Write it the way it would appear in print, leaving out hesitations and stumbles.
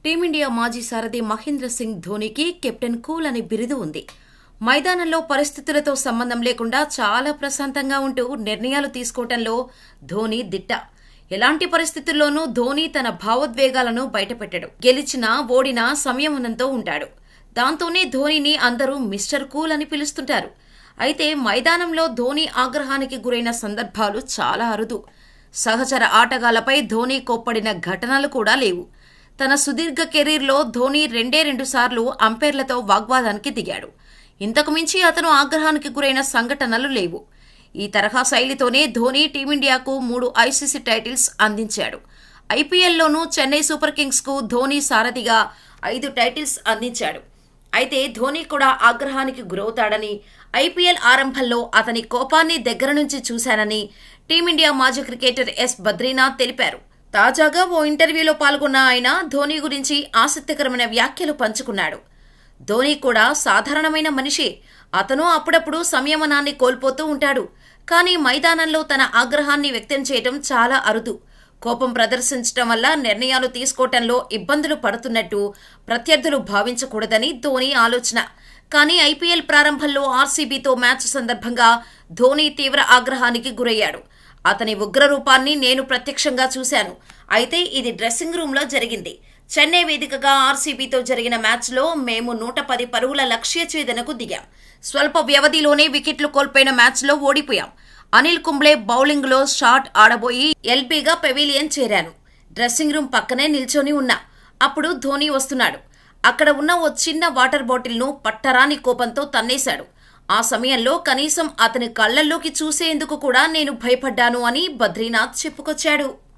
Team India మాజీ సారథి Mahindra Singh ధోనీకి captain cool అనే బిరుదు ఉంది. మైదానంలో పరిస్థితులతో సంబంధం లేకుండా చాలా ప్రశాంతంగా ఉంటూ నిర్ణయాలు తీసుకోవటంలో ధోనీ దిట్ట. ఎలాంటి పరిస్థితుల్లోనూ ధోనీ తన భావోద్వేగాలను బయటపెట్టడు. గెలిచినా ఓడినా సంయమనంతో ఉంటాడు. దాంతోనే ధోనీని అందరూ మిస్టర్ కూల్ అని పిలుస్తుంటారు. అయితే మైదానంలో ధోనీ ఆగ్రహానికి గురైన సందర్భాలు చాలా అరుదు. సహచర ఆటగాళ్లపై ధోనీ కోప్పడిన ఘటనలు కూడా లేవు. తన సుదీర్ఘ కెరీర్లో ధోనీ రెండు సార్లు అంపైర్లతో వాగ్వాదానికి దిగాడు. ఇంతకు మించి అతను ఆగ్రహానికి గురైన సంఘటనలు లేవు. ఈ తరహా శైలితోనే ధోనీ టీమిండియాకు 3 ఐసీసీ టైటిల్స్ అందించాడు. ఐపీఎల్లోనూ చెన్నై సూపర్ కింగ్స్కు ధోనీ సారథిగా 5 టైటిల్స్ అందించాడు. అయితే ధోనీ కూడా ఆగ్రహానికి గురవుతాడని, ఐపీఎల్ ఆరంభంలో అతని కోపాన్ని దగ్గర నుంచి చూశానని టీమిండియా మాజీ క్రికెటర్ ఎస్ బద్రీనాథ్ తెలిపారు. తాజాగా ఓ ఇంటర్వ్యూలో పాల్గొన్న ఆయన ధోనీ గురించి ఆసక్తికరమైన వ్యాఖ్యలు పంచుకున్నాడు. ధోనీ కూడా సాధారణమైన మనిషే. అతను అప్పుడప్పుడు సంయమనాన్ని కోల్పోతూ ఉంటాడు. కానీ మైదానంలో తన ఆగ్రహాన్ని వ్యక్తం చేయడం చాలా అరుదు. కోపం ప్రదర్శించడం వల్ల నిర్ణయాలు తీసుకోవటంలో ఇబ్బందులు పడుతున్నట్టు ప్రత్యర్థులు భావించకూడదని ధోనీ ఆలోచన. కానీ ఐపీఎల్ ప్రారంభంలో ఆర్సీబీతో మ్యాచ్ సందర్భంగా ధోనీ తీవ్ర ఆగ్రహానికి గురయ్యాడు. అతని ఉగ్రరూపాన్ని నేను ప్రత్యక్షంగా చూశాను. అయితే ఇది డ్రెస్సింగ్ రూంలో జరిగింది. చెన్నై వేదికగా ఆర్సీబీతో జరిగిన మ్యాచ్లో మేము 110 పరుగుల లక్ష్య ఛేదనకు దిగాం. స్వల్ప వ్యవధిలోనే వికెట్లు కోల్పోయిన మ్యాచ్లో ఓడిపోయాం. అనిల్ కుంబ్లే బౌలింగ్లో షాట్ ఆడబోయి ఎల్బీగా పెవిలియన్ చేరాను. డ్రెస్సింగ్ రూమ్ పక్కనే నిల్చొని ఉన్నా. అప్పుడు ధోనీ వస్తున్నాడు. అక్కడ ఉన్న ఓ చిన్న వాటర్ బాటిల్ను పట్టరాని కోపంతో తన్నేశాడు. ఆ సమయంలో కనీసం అతని కళ్లల్లోకి చూసేందుకు కూడా నేను భయపడ్డాను అని బద్రీనాథ్ చెప్పుకొచ్చాడు.